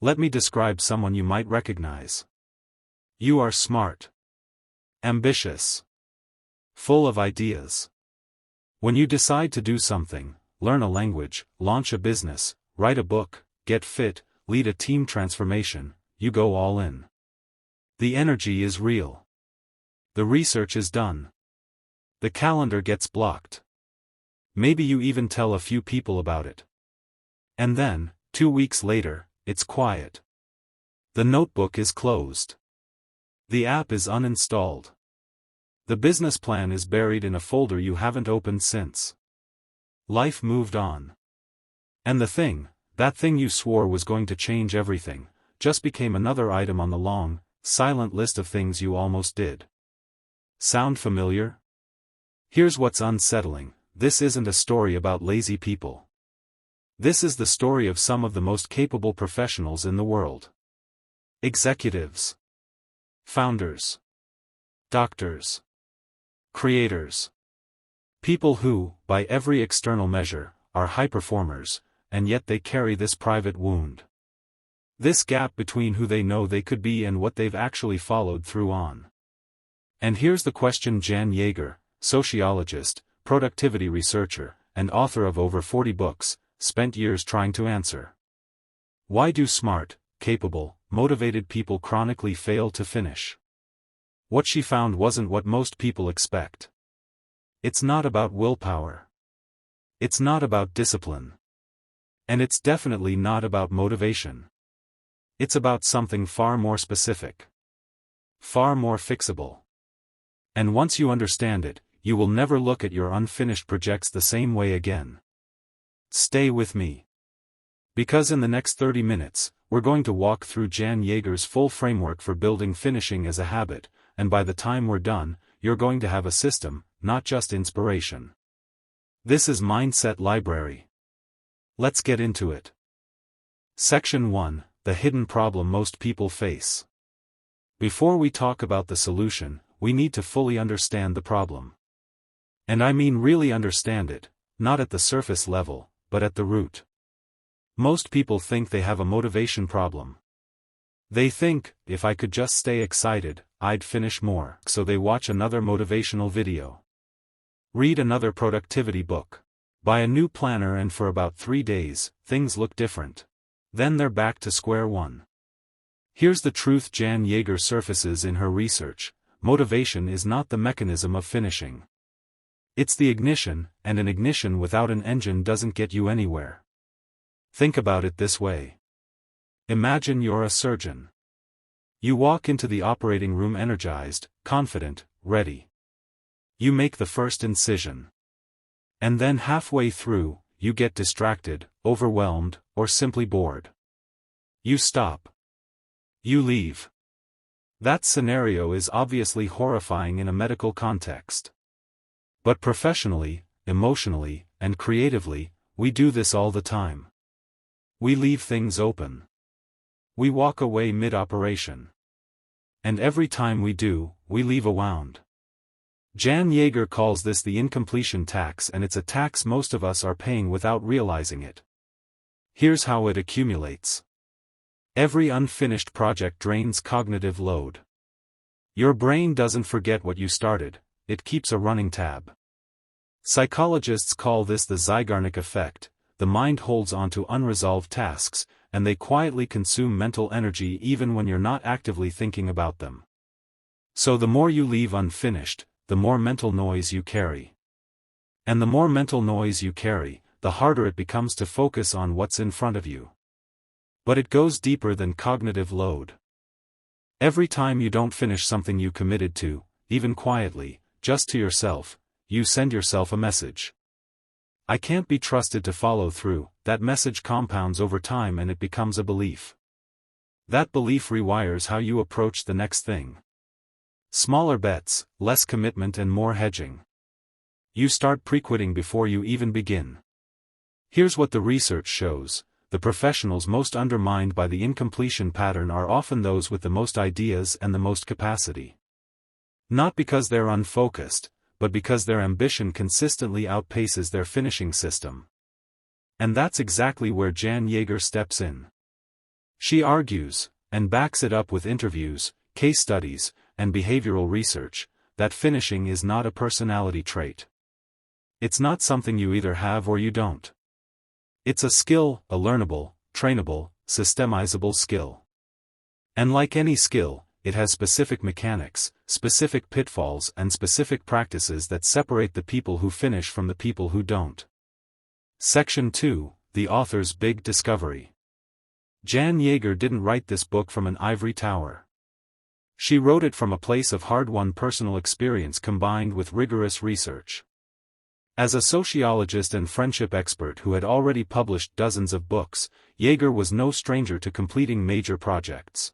Let me describe someone you might recognize. You are smart, ambitious, full of ideas. When you decide to do something, learn a language, launch a business, write a book, get fit, lead a team transformation, you go all in. The energy is real. The research is done. The calendar gets blocked. Maybe you even tell a few people about it. And then, 2 weeks later, it's quiet. The notebook is closed. The app is uninstalled. The business plan is buried in a folder you haven't opened since. Life moved on. And that thing you swore was going to change everything, just became another item on the long, silent list of things you almost did. Sound familiar? Here's what's unsettling: this isn't a story about lazy people. This is the story of some of the most capable professionals in the world. Executives, founders, doctors, creators. People who, by every external measure, are high performers, and yet they carry this private wound. This gap between who they know they could be and what they've actually followed through on. And here's the question Jan Yager, sociologist, productivity researcher, and author of over 40 books, spent years trying to answer. Why do smart, capable, motivated people chronically fail to finish? What she found wasn't what most people expect. It's not about willpower. It's not about discipline. And it's definitely not about motivation. It's about something far more specific. Far more fixable. And once you understand it, you will never look at your unfinished projects the same way again. Stay with me. Because in the next 30 minutes, we're going to walk through Jan Yager's full framework for building finishing as a habit, and by the time we're done, you're going to have a system, not just inspiration. This is Mindset Library. Let's get into it. Section 1: The hidden problem most people face. Before we talk about the solution, we need to fully understand the problem. And I mean really understand it, not at the surface level, but at the root. Most people think they have a motivation problem. They think, if I could just stay excited, I'd finish more. So they watch another motivational video. Read another productivity book. Buy a new planner, and for about 3 days, things look different. Then they're back to square one. Here's the truth Jan Yager surfaces in her research: motivation is not the mechanism of finishing. It's the ignition, and an ignition without an engine doesn't get you anywhere. Think about it this way. Imagine you're a surgeon. You walk into the operating room energized, confident, ready. You make the first incision. And then halfway through, you get distracted, overwhelmed, or simply bored. You stop. You leave. That scenario is obviously horrifying in a medical context. But professionally, emotionally, and creatively, we do this all the time. We leave things open. We walk away mid-operation. And every time we do, we leave a wound. Jan Yager calls this the incompletion tax, and it's a tax most of us are paying without realizing it. Here's how it accumulates. Every unfinished project drains cognitive load. Your brain doesn't forget what you started, it keeps a running tab. Psychologists call this the Zeigarnik effect. The mind holds onto unresolved tasks, and they quietly consume mental energy even when you're not actively thinking about them. So the more you leave unfinished, the more mental noise you carry. And the more mental noise you carry, the harder it becomes to focus on what's in front of you. But it goes deeper than cognitive load. Every time you don't finish something you committed to, even quietly, just to yourself, you send yourself a message. I can't be trusted to follow through. That message compounds over time and it becomes a belief. That belief rewires how you approach the next thing. Smaller bets, less commitment, and more hedging. You start pre-quitting before you even begin. Here's what the research shows: the professionals most undermined by the incompletion pattern are often those with the most ideas and the most capacity. Not because they're unfocused, but because their ambition consistently outpaces their finishing system. And that's exactly where Jan Yager steps in. She argues, and backs it up with interviews, case studies, and behavioral research, that finishing is not a personality trait. It's not something you either have or you don't. It's a skill, a learnable, trainable, systemizable skill. And like any skill, it has specific mechanics, specific pitfalls and specific practices that separate the people who finish from the people who don't. Section 2, The Author's Big Discovery. Jan Yager didn't write this book from an ivory tower. She wrote it from a place of hard-won personal experience combined with rigorous research. As a sociologist and friendship expert who had already published dozens of books, Yager was no stranger to completing major projects.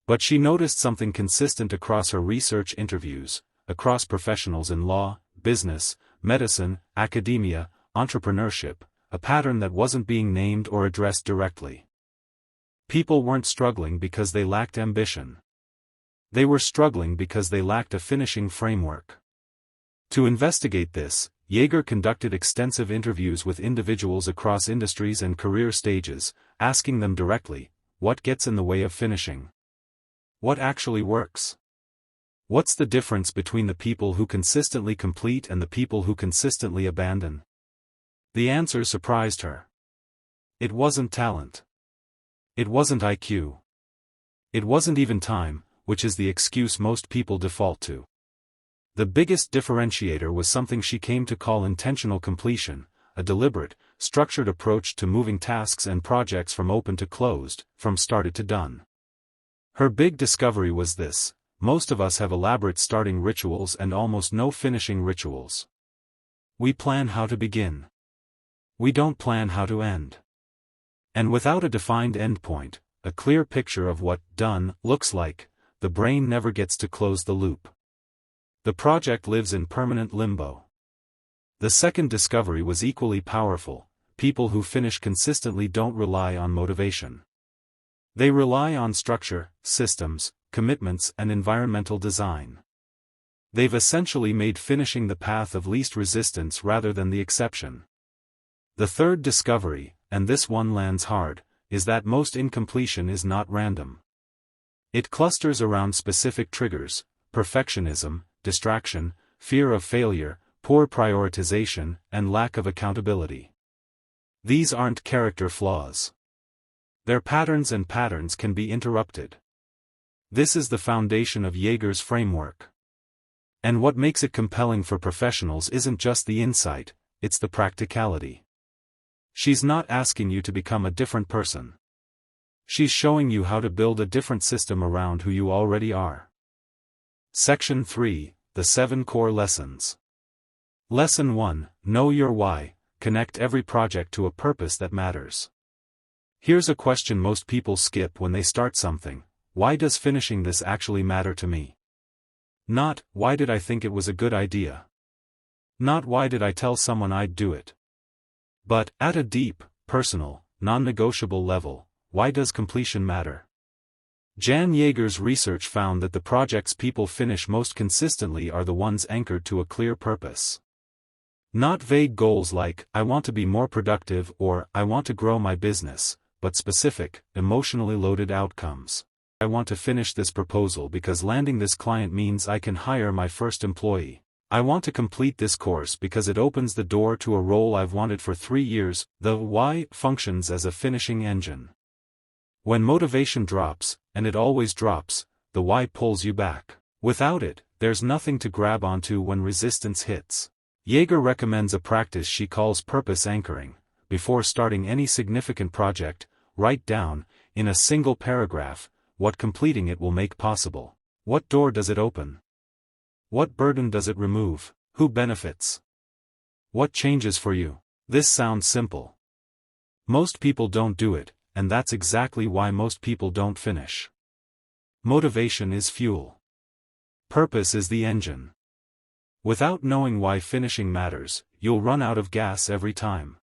But she noticed something consistent across her research interviews, across professionals in law, business, medicine, academia, entrepreneurship, a pattern that wasn't being named or addressed directly. People weren't struggling because they lacked ambition. They were struggling because they lacked a finishing framework. To investigate this, Yager conducted extensive interviews with individuals across industries and career stages, asking them directly, what gets in the way of finishing? What actually works? What's the difference between the people who consistently complete and the people who consistently abandon? The answer surprised her. It wasn't talent. It wasn't IQ. It wasn't even time, which is the excuse most people default to. The biggest differentiator was something she came to call intentional completion, a deliberate, structured approach to moving tasks and projects from open to closed, from started to done. Her big discovery was this: most of us have elaborate starting rituals and almost no finishing rituals. We plan how to begin. We don't plan how to end. And without a defined endpoint, a clear picture of what done looks like, the brain never gets to close the loop. The project lives in permanent limbo. The second discovery was equally powerful: people who finish consistently don't rely on motivation. They rely on structure, systems, commitments and environmental design. They've essentially made finishing the path of least resistance rather than the exception. The third discovery, and this one lands hard, is that most incompletion is not random. It clusters around specific triggers: perfectionism, distraction, fear of failure, poor prioritization, and lack of accountability. These aren't character flaws. They're patterns, and patterns can be interrupted. This is the foundation of Yager's framework. And what makes it compelling for professionals isn't just the insight, it's the practicality. She's not asking you to become a different person. She's showing you how to build a different system around who you already are. Section 3, The 7 Core Lessons. Lesson 1, Know Your Why. Connect every project to a purpose that matters. Here's a question most people skip when they start something: why does finishing this actually matter to me? Not, why did I think it was a good idea? Not, why did I tell someone I'd do it? But, at a deep, personal, non-negotiable level, why does completion matter? Jan Yager's research found that the projects people finish most consistently are the ones anchored to a clear purpose. Not vague goals like, I want to be more productive or, I want to grow my business, but specific, emotionally loaded outcomes. I want to finish this proposal because landing this client means I can hire my first employee. I want to complete this course because it opens the door to a role I've wanted for 3 years. The why functions as a finishing engine. When motivation drops, and it always drops, the why pulls you back. Without it, there's nothing to grab onto when resistance hits. Yager recommends a practice she calls purpose anchoring. Before starting any significant project, write down, in a single paragraph, what completing it will make possible. What door does it open? What burden does it remove? Who benefits? What changes for you? This sounds simple. Most people don't do it, and that's exactly why most people don't finish. Motivation is fuel. Purpose is the engine. Without knowing why finishing matters, you'll run out of gas every time.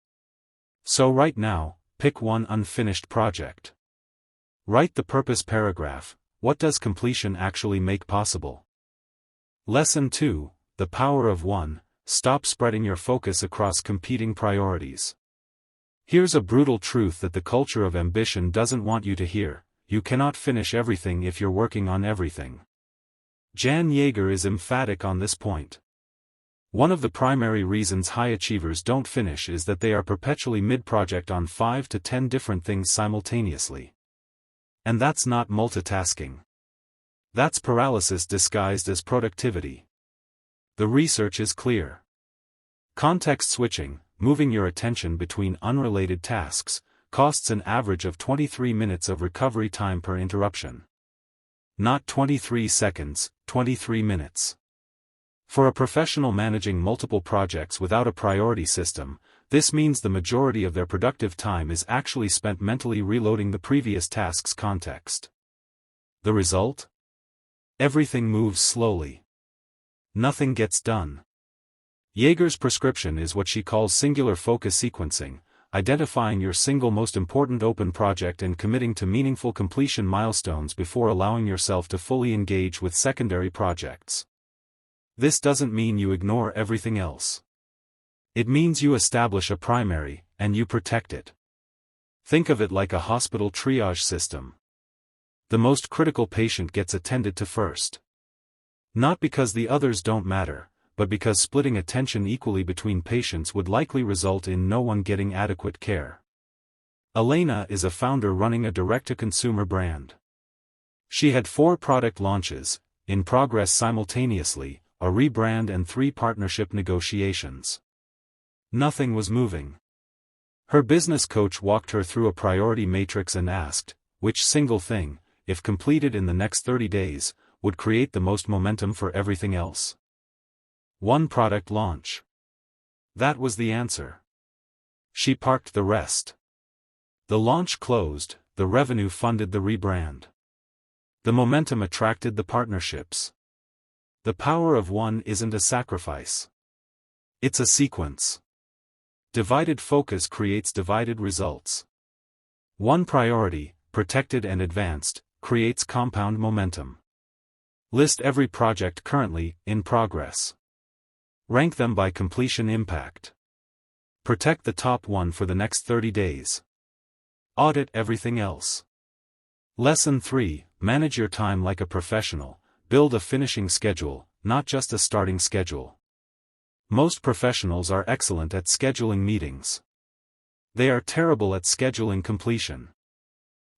So right now, pick one unfinished project. Write the purpose paragraph: what does completion actually make possible? Lesson 2, The Power of One. Stop spreading your focus across competing priorities. Here's a brutal truth that the culture of ambition doesn't want you to hear: you cannot finish everything if you're working on everything. Jan Yager is emphatic on this point. One of the primary reasons high achievers don't finish is that they are perpetually mid-project on 5 to 10 different things simultaneously. And that's not multitasking. That's paralysis disguised as productivity. The research is clear. Context switching, moving your attention between unrelated tasks, costs an average of 23 minutes of recovery time per interruption. Not 23 seconds, 23 minutes. For a professional managing multiple projects without a priority system, this means the majority of their productive time is actually spent mentally reloading the previous task's context. The result? Everything moves slowly. Nothing gets done. Yager's prescription is what she calls singular focus sequencing, identifying your single most important open project and committing to meaningful completion milestones before allowing yourself to fully engage with secondary projects. This doesn't mean you ignore everything else. It means you establish a primary, and you protect it. Think of it like a hospital triage system. The most critical patient gets attended to first. Not because the others don't matter, but because splitting attention equally between patients would likely result in no one getting adequate care. Elena is a founder running a direct-to-consumer brand. She had 4 product launches in progress simultaneously, a rebrand and 3 partnership negotiations. Nothing was moving. Her business coach walked her through a priority matrix and asked, which single thing, if completed in the next 30 days, would create the most momentum for everything else? One product launch. That was the answer. She parked the rest. The launch closed, the revenue funded the rebrand. The momentum attracted the partnerships. The power of one isn't a sacrifice. It's a sequence. Divided focus creates divided results. One priority, protected and advanced, creates compound momentum. List every project currently in progress. Rank them by completion impact. Protect the top one for the next 30 days. Audit everything else. Lesson 3: Manage your time like a professional. Build a finishing schedule, not just a starting schedule. Most professionals are excellent at scheduling meetings. They are terrible at scheduling completion.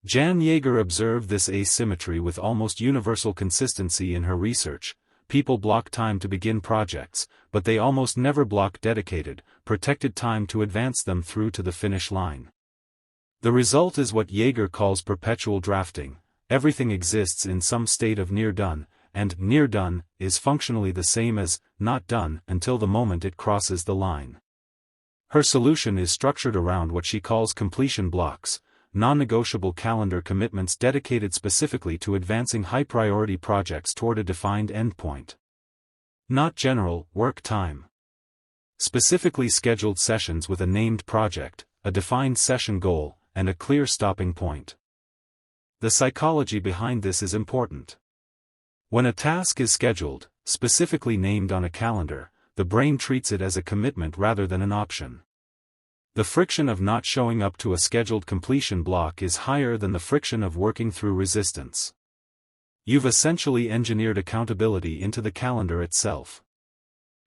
Jan Yager observed this asymmetry with almost universal consistency in her research. People block time to begin projects, but they almost never block dedicated, protected time to advance them through to the finish line. The result is what Yager calls perpetual drafting. Everything exists in some state of near done, and near done is functionally the same as not done until the moment it crosses the line. Her solution is structured around what she calls completion blocks, non-negotiable calendar commitments dedicated specifically to advancing high-priority projects toward a defined endpoint. Not general work time. Specifically scheduled sessions with a named project, a defined session goal, and a clear stopping point. The psychology behind this is important. When a task is scheduled, specifically named on a calendar, the brain treats it as a commitment rather than an option. The friction of not showing up to a scheduled completion block is higher than the friction of working through resistance. You've essentially engineered accountability into the calendar itself.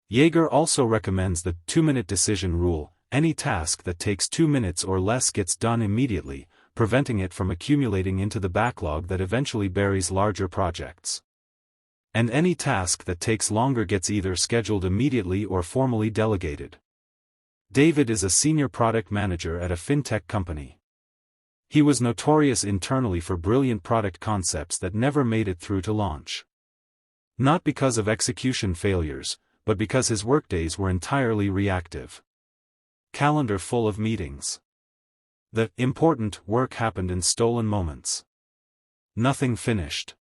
Yager also recommends the 2-minute decision rule. Any task that takes 2 minutes or less gets done immediately, preventing it from accumulating into the backlog that eventually buries larger projects. And any task that takes longer gets either scheduled immediately or formally delegated. David is a senior product manager at a fintech company. He was notorious internally for brilliant product concepts that never made it through to launch. Not because of execution failures, but because his workdays were entirely reactive. Calendar full of meetings. The important work happened in stolen moments. Nothing finished.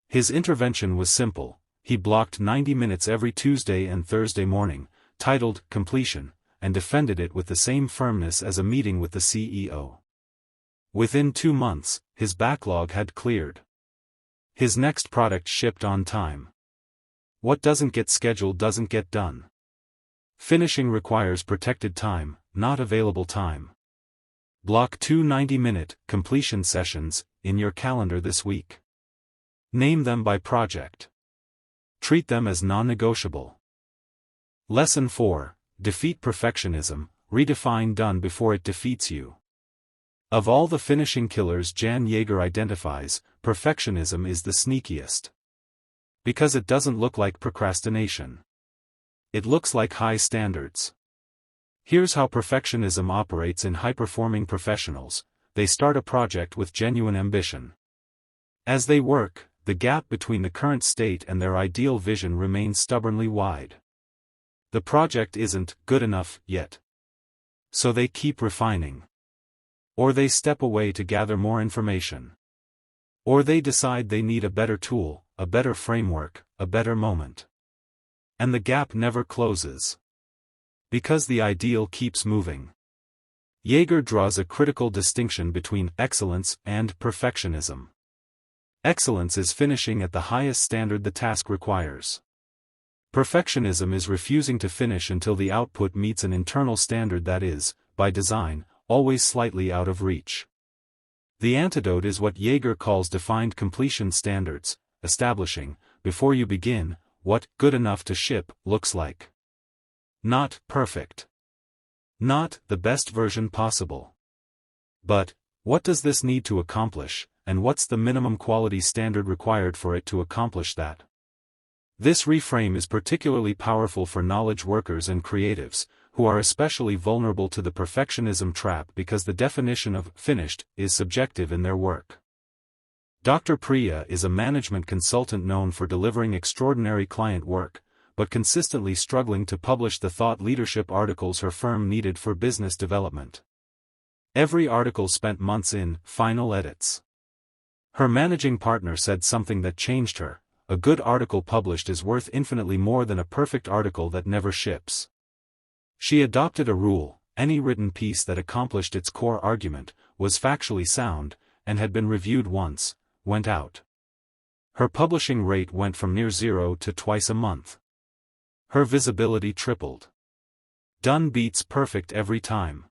His intervention was simple. He blocked 90 minutes every Tuesday and Thursday morning, titled Completion, and defended it with the same firmness as a meeting with the CEO. Within 2 months, his backlog had cleared. His next product shipped on time. What doesn't get scheduled doesn't get done. Finishing requires protected time, not available time. Block 2 90-minute completion sessions in your calendar this week. Name them by project. Treat them as non-negotiable. Lesson 4. Defeat perfectionism. Redefine done before it defeats you. Of all the finishing killers Jan Yager identifies, perfectionism is the sneakiest. Because it doesn't look like procrastination. It looks like high standards. Here's how perfectionism operates in high-performing professionals. They start a project with genuine ambition. As they work, the gap between the current state and their ideal vision remains stubbornly wide. The project isn't good enough yet. So they keep refining. Or they step away to gather more information. Or they decide they need a better tool, a better framework, a better moment. And the gap never closes. Because the ideal keeps moving. Yager draws a critical distinction between excellence and perfectionism. Excellence is finishing at the highest standard the task requires. Perfectionism is refusing to finish until the output meets an internal standard that is, by design, always slightly out of reach. The antidote is what Yager calls defined completion standards, establishing, before you begin, what good enough to ship looks like. Not perfect. Not the best version possible. But, what does this need to accomplish, and what's the minimum quality standard required for it to accomplish that? This reframe is particularly powerful for knowledge workers and creatives, who are especially vulnerable to the perfectionism trap because the definition of finished is subjective in their work. Dr. Priya is a management consultant known for delivering extraordinary client work, but consistently struggling to publish the thought leadership articles her firm needed for business development. Every article spent months in final edits. Her managing partner said something that changed her: a good article published is worth infinitely more than a perfect article that never ships. She adopted a rule: any written piece that accomplished its core argument, was factually sound, and had been reviewed once, went out. Her publishing rate went from near zero to twice a month. Her visibility tripled. Done beats perfect every time.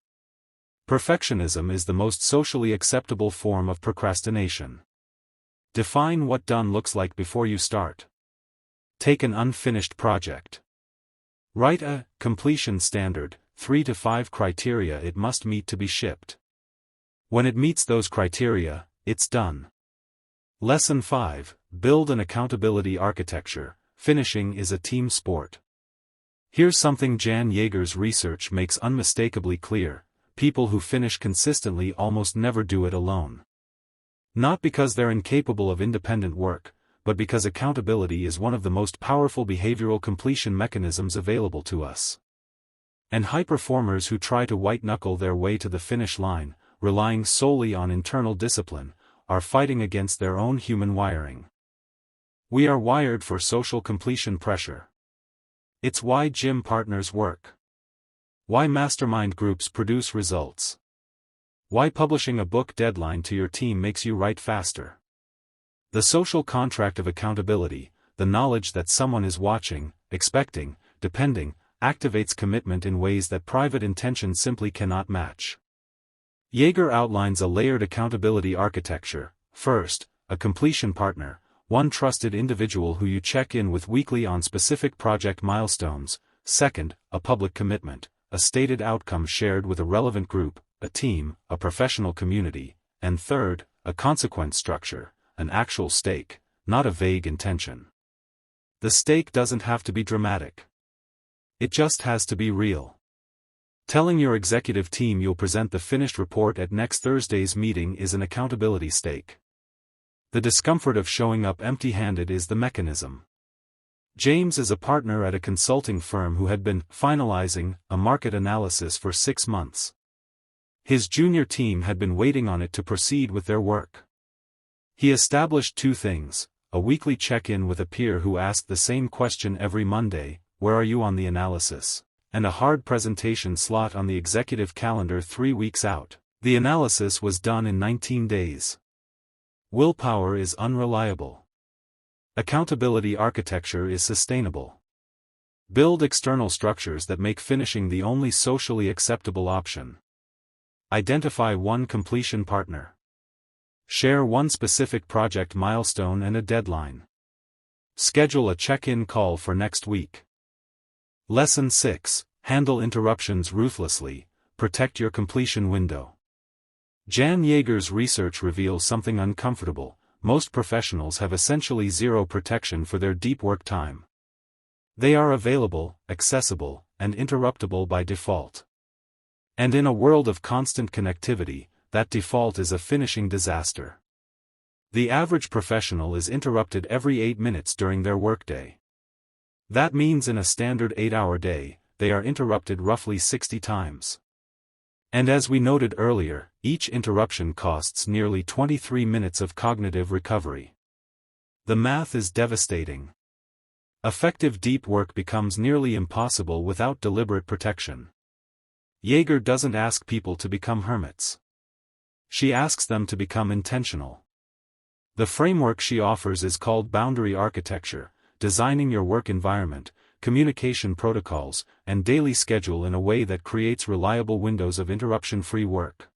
Perfectionism is the most socially acceptable form of procrastination. Define what done looks like before you start. Take an unfinished project. Write a completion standard, 3 to 5 criteria it must meet to be shipped. When it meets those criteria, it's done. Lesson 5. Build an accountability architecture. Finishing is a team sport. Here's something Jan Yager's research makes unmistakably clear: people who finish consistently almost never do it alone. Not because they're incapable of independent work, but because accountability is one of the most powerful behavioral completion mechanisms available to us. And high performers who try to white-knuckle their way to the finish line, relying solely on internal discipline, are fighting against their own human wiring. We are wired for social completion pressure. It's why gym partners work. Why mastermind groups produce results. Why publishing a book deadline to your team makes you write faster. The social contract of accountability, the knowledge that someone is watching, expecting, depending, activates commitment in ways that private intention simply cannot match. Yager outlines a layered accountability architecture. First, a completion partner, one trusted individual who you check in with weekly on specific project milestones. Second, a public commitment, a stated outcome shared with a relevant group, a team, a professional community. And third, a consequence structure, an actual stake, not a vague intention. The stake doesn't have to be dramatic. It just has to be real. Telling your executive team you'll present the finished report at next Thursday's meeting is an accountability stake. The discomfort of showing up empty-handed is the mechanism. James is a partner at a consulting firm who had been finalizing a market analysis for 6 months. His junior team had been waiting on it to proceed with their work. He established 2 things: a weekly check-in with a peer who asked the same question every Monday, "Where are you on the analysis?" and a hard presentation slot on the executive calendar 3 weeks out. The analysis was done in 19 days. Willpower is unreliable. Accountability architecture is sustainable. Build external structures that make finishing the only socially acceptable option. Identify one completion partner. Share one specific project milestone and a deadline. Schedule a check-in call for next week. Lesson 6. Handle interruptions ruthlessly. Protect your completion window. Jan Yager's research reveals something uncomfortable. Most professionals have essentially zero protection for their deep work time. They are available, accessible, and interruptible by default. And in a world of constant connectivity, that default is a finishing disaster. The average professional is interrupted every 8 minutes during their workday. That means in a standard 8-hour day, they are interrupted roughly 60 times. And as we noted earlier, each interruption costs nearly 23 minutes of cognitive recovery. The math is devastating. Effective deep work becomes nearly impossible without deliberate protection. Yager doesn't ask people to become hermits. She asks them to become intentional. The framework she offers is called boundary architecture, designing your work environment, communication protocols, and daily schedule in a way that creates reliable windows of interruption-free work.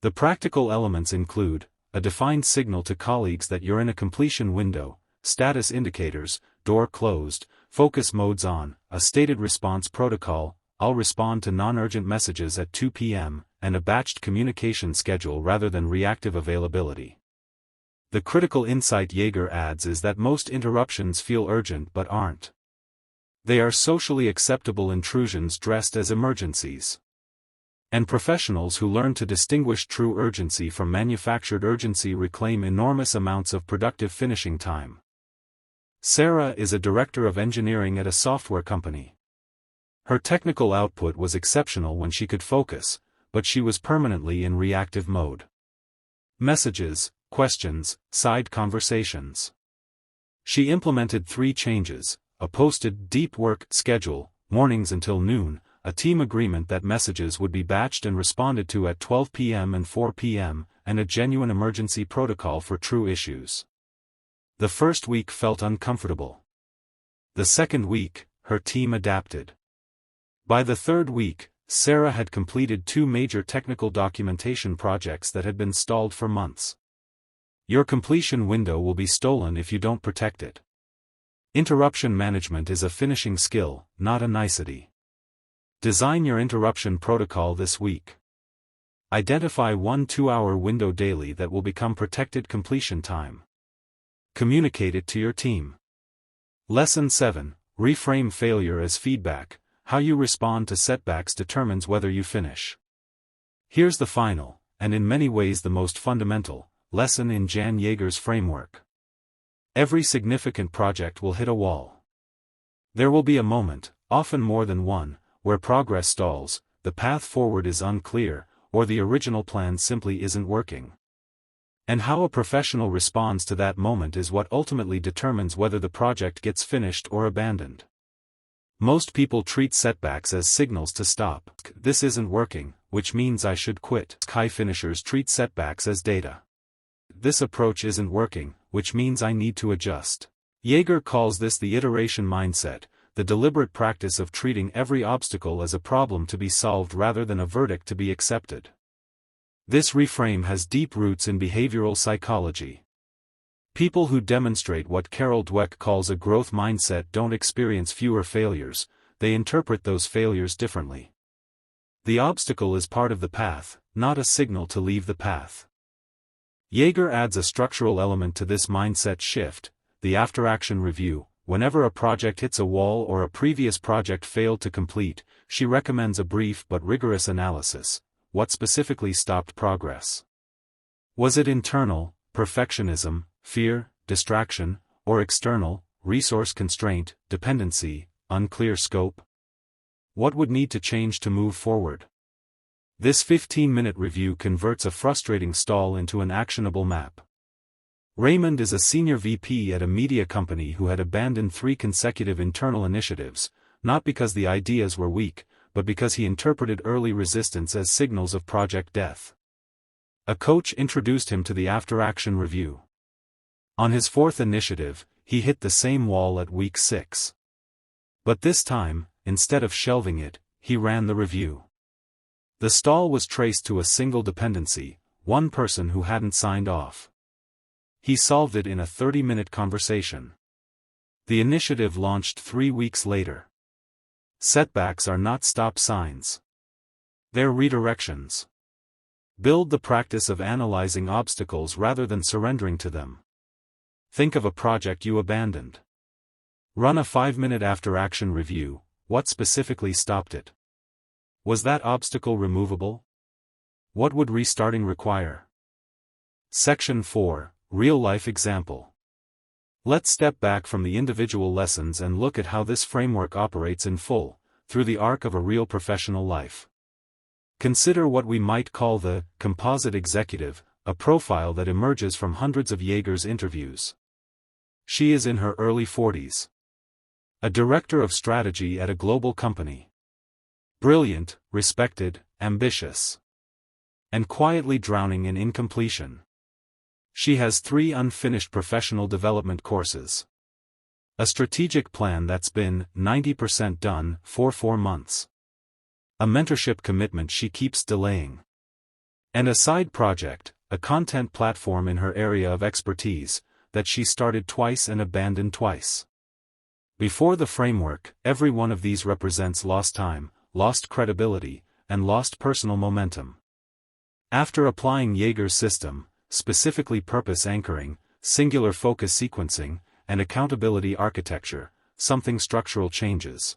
The practical elements include a defined signal to colleagues that you're in a completion window, status indicators, door closed, focus modes on, a stated response protocol, I'll respond to non-urgent messages at 2 p.m., and a batched communication schedule rather than reactive availability. The critical insight Yager adds is that most interruptions feel urgent but aren't. They are socially acceptable intrusions dressed as emergencies. And professionals who learn to distinguish true urgency from manufactured urgency reclaim enormous amounts of productive finishing time. Sarah is a director of engineering at a software company. Her technical output was exceptional when she could focus, but she was permanently in reactive mode. Messages, questions, side conversations. She implemented 3 changes: a posted deep work schedule, mornings until noon, a team agreement that messages would be batched and responded to at 12 p.m. and 4 p.m., and a genuine emergency protocol for true issues. The first week felt uncomfortable. The second week, her team adapted. By the third week, Sarah had completed 2 major technical documentation projects that had been stalled for months. Your completion window will be stolen if you don't protect it. Interruption management is a finishing skill, not a nicety. Design your interruption protocol this week. Identify one 2-hour window daily that will become protected completion time. Communicate it to your team. Lesson 7. Reframe failure as feedback. How you respond to setbacks determines whether you finish. Here's the final, and in many ways the most fundamental, lesson in Jan Yager's framework. Every significant project will hit a wall. There will be a moment, often more than one, where progress stalls, the path forward is unclear, or the original plan simply isn't working. And how a professional responds to that moment is what ultimately determines whether the project gets finished or abandoned. Most people treat setbacks as signals to stop. This isn't working, which means I should quit. High finishers treat setbacks as data. This approach isn't working, which means I need to adjust. Yager calls this the iteration mindset, the deliberate practice of treating every obstacle as a problem to be solved rather than a verdict to be accepted. This reframe has deep roots in behavioral psychology. People who demonstrate what Carol Dweck calls a growth mindset don't experience fewer failures, they interpret those failures differently. The obstacle is part of the path, not a signal to leave the path. Yager adds a structural element to this mindset shift, the after-action review. Whenever a project hits a wall or a previous project failed to complete, she recommends a brief but rigorous analysis. What specifically stopped progress? Was it internal, perfectionism, fear, distraction, or external, resource constraint, dependency, unclear scope? What would need to change to move forward? This 15-minute review converts a frustrating stall into an actionable map. Raymond is a senior VP at a media company who had abandoned 3 consecutive internal initiatives, not because the ideas were weak, but because he interpreted early resistance as signals of project death. A coach introduced him to the after-action review. On his 4th initiative, he hit the same wall at week 6. But this time, instead of shelving it, he ran the review. The stall was traced to a single dependency, one person who hadn't signed off. He solved it in a 30-minute conversation. The initiative launched 3 weeks later. Setbacks are not stop signs. They're redirections. Build the practice of analyzing obstacles rather than surrendering to them. Think of a project you abandoned. Run a 5-minute after-action review. What specifically stopped it? Was that obstacle removable? What would restarting require? Section 4, Real-Life Example. Let's step back from the individual lessons and look at how this framework operates in full, through the arc of a real professional life. Consider what we might call the composite executive, a profile that emerges from hundreds of Yager's interviews. She is in her early 40s. A director of strategy at a global company. Brilliant, respected, ambitious. And quietly drowning in incompletion. She has 3 unfinished professional development courses. A strategic plan that's been 90% done for 4 months. A mentorship commitment she keeps delaying. And a side project, a content platform in her area of expertise, that she started twice and abandoned twice. Before the framework, every one of these represents lost time, lost credibility, and lost personal momentum. After applying Yager's system, specifically purpose anchoring, singular focus sequencing, and accountability architecture, something structural changes.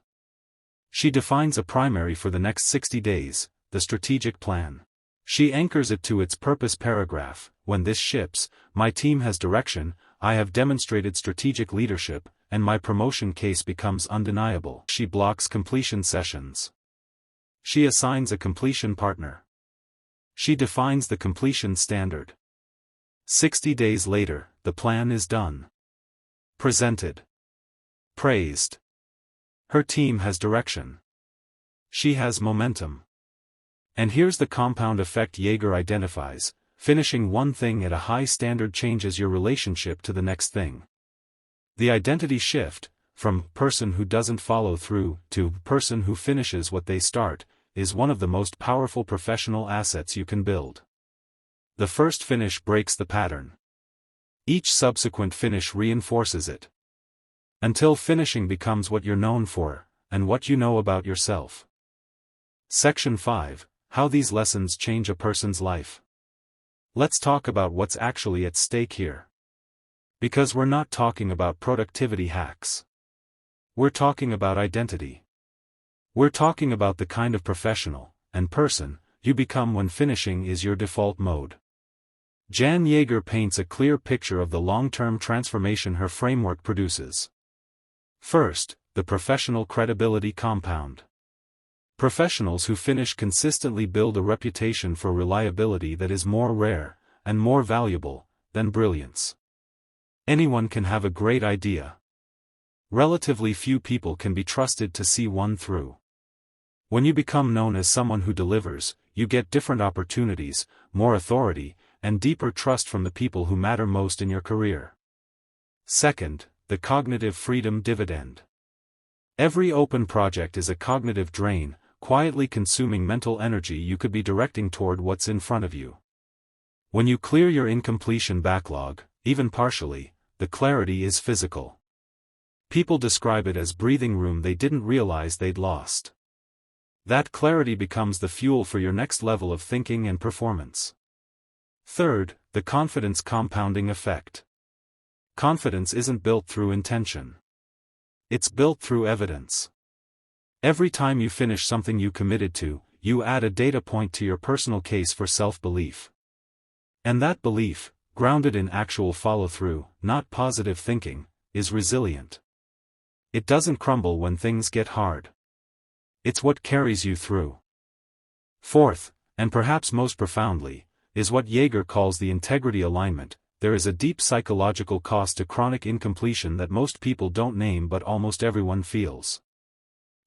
She defines a primary for the next 60 days, the strategic plan. She anchors it to its purpose paragraph. When this ships, my team has direction, I have demonstrated strategic leadership, and my promotion case becomes undeniable. She blocks completion sessions. She assigns a completion partner. She defines the completion standard. 60 days later, the plan is done. Presented. Praised. Her team has direction. She has momentum. And here's the compound effect Yager identifies: finishing one thing at a high standard changes your relationship to the next thing. The identity shift, from person who doesn't follow through to person who finishes what they start, is one of the most powerful professional assets you can build. The first finish breaks the pattern. Each subsequent finish reinforces it. Until finishing becomes what you're known for, and what you know about yourself. Section 5, How these lessons change a person's life. Let's talk about what's actually at stake here. Because we're not talking about productivity hacks. We're talking about identity. We're talking about the kind of professional and person you become when finishing is your default mode. Jan Yager paints a clear picture of the long-term transformation her framework produces. First, the professional credibility compound. Professionals who finish consistently build a reputation for reliability that is more rare and more valuable than brilliance. Anyone can have a great idea. Relatively few people can be trusted to see one through. When you become known as someone who delivers, you get different opportunities, more authority, and deeper trust from the people who matter most in your career. Second, the cognitive freedom dividend. Every open project is a cognitive drain, quietly consuming mental energy you could be directing toward what's in front of you. When you clear your incompletion backlog, even partially, the clarity is physical. People describe it as breathing room they didn't realize they'd lost. That clarity becomes the fuel for your next level of thinking and performance. Third, the confidence compounding effect. Confidence isn't built through intention. It's built through evidence. Every time you finish something you committed to, you add a data point to your personal case for self-belief. And that belief, grounded in actual follow-through, not positive thinking, is resilient. It doesn't crumble when things get hard. It's what carries you through. Fourth, and perhaps most profoundly, is what Yager calls the integrity alignment. There is a deep psychological cost to chronic incompletion that most people don't name but almost everyone feels.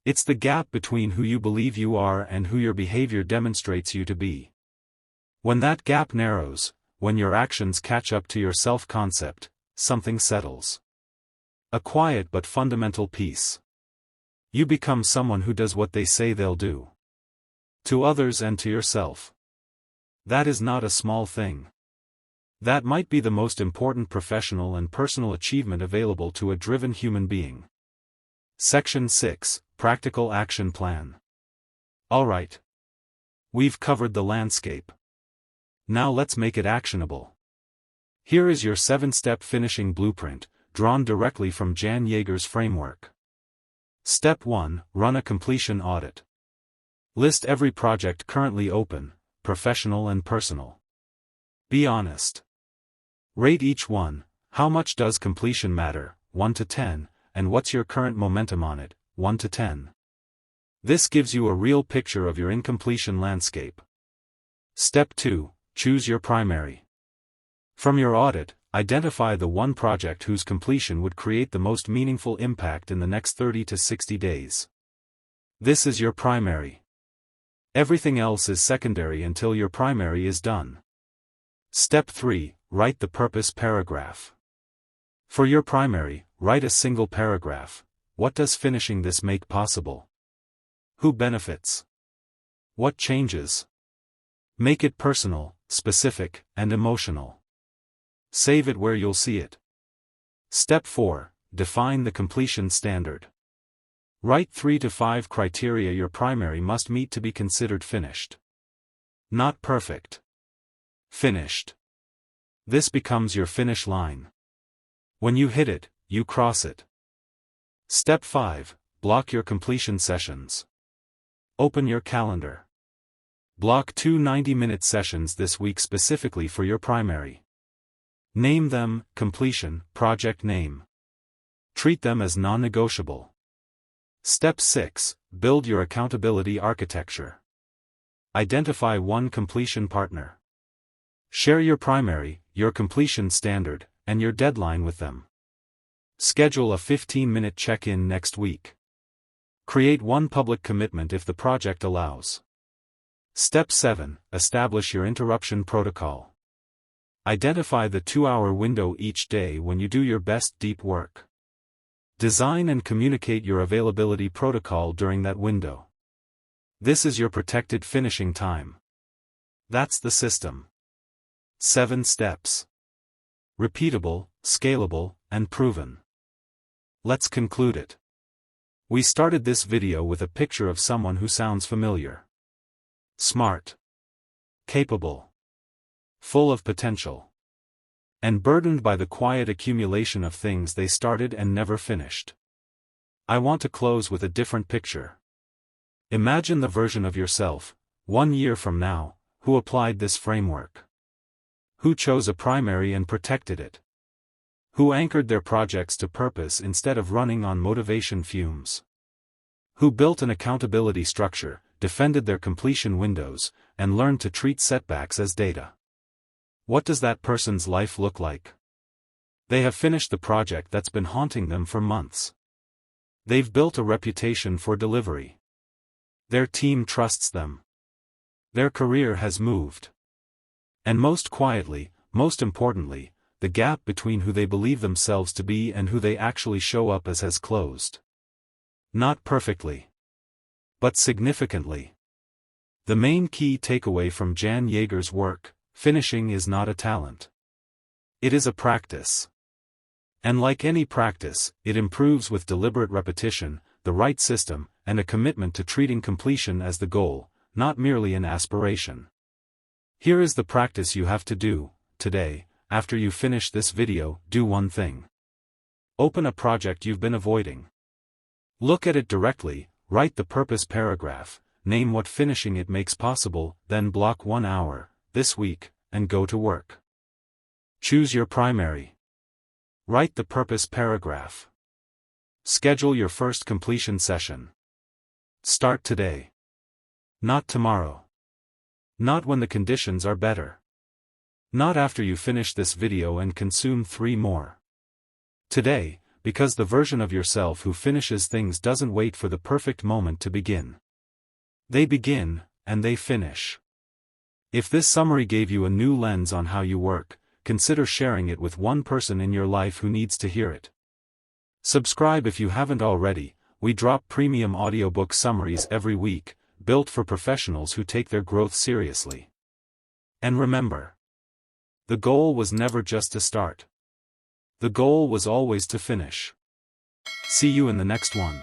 It's the gap between who you believe you are and who your behavior demonstrates you to be. When that gap narrows, when your actions catch up to your self-concept, something settles. A quiet but fundamental peace. You become someone who does what they say they'll do. To others and to yourself. That is not a small thing. That might be the most important professional and personal achievement available to a driven human being. Section 6, Practical Action Plan. Alright. We've covered the landscape. Now let's make it actionable. Here is your 7-step finishing blueprint, drawn directly from Jan Yager's framework. Step 1, run a completion audit. List every project currently open, professional and personal. Be honest. Rate each one. How much does completion matter, 1 to 10, and what's your current momentum on it, 1 to 10. This gives you a real picture of your incompletion landscape. Step 2, choose your primary. From your audit, identify the one project whose completion would create the most meaningful impact in the next 30 to 60 days. This is your primary. Everything else is secondary until your primary is done. Step 3, write the purpose paragraph. For your primary, write a single paragraph. What does finishing this make possible? Who benefits? What changes? Make it personal, specific, and emotional. Save it where you'll see it. Step 4, define the completion standard. Write 3 to 5 criteria your primary must meet to be considered finished. Not perfect. Finished. This becomes your finish line. When you hit it, you cross it. Step 5, block your completion sessions. Open your calendar. Block 2 90-minute sessions this week specifically for your primary. Name them, completion, project name. Treat them as non-negotiable. Step 6, build your accountability architecture. Identify one completion partner. Share your primary, your completion standard, and your deadline with them. Schedule a 15-minute check-in next week. Create one public commitment if the project allows. Step 7, establish your interruption protocol. Identify the 2-hour window each day when you do your best deep work. Design and communicate your availability protocol during that window. This is your protected finishing time. That's the system. 7 steps. Repeatable, scalable, and proven. Let's conclude it. We started this video with a picture of someone who sounds familiar. Smart. Capable. Full of potential. And burdened by the quiet accumulation of things they started and never finished. I want to close with a different picture. Imagine the version of yourself, 1 year from now, who applied this framework. Who chose a primary and protected it. Who anchored their projects to purpose instead of running on motivation fumes. Who built an accountability structure, defended their completion windows, and learned to treat setbacks as data. What does that person's life look like? They have finished the project that's been haunting them for months. They've built a reputation for delivery. Their team trusts them. Their career has moved. And most quietly, most importantly, the gap between who they believe themselves to be and who they actually show up as has closed. Not perfectly. But significantly. The main key takeaway from Jan Yager's work: finishing is not a talent. It is a practice. And like any practice, it improves with deliberate repetition, the right system, and a commitment to treating completion as the goal, not merely an aspiration. Here is the practice you have to do, today. After you finish this video, do one thing. Open a project you've been avoiding. Look at it directly, write the purpose paragraph, name what finishing it makes possible, then block 1 hour, this week, and go to work. Choose your primary. Write the purpose paragraph. Schedule your first completion session. Start today. Not tomorrow. Not when the conditions are better. Not after you finish this video and consume 3 more. Today, because the version of yourself who finishes things doesn't wait for the perfect moment to begin. They begin, and they finish. If this summary gave you a new lens on how you work, consider sharing it with one person in your life who needs to hear it. Subscribe if you haven't already. We drop premium audiobook summaries every week, built for professionals who take their growth seriously. And remember, the goal was never just to start. The goal was always to finish. See you in the next one.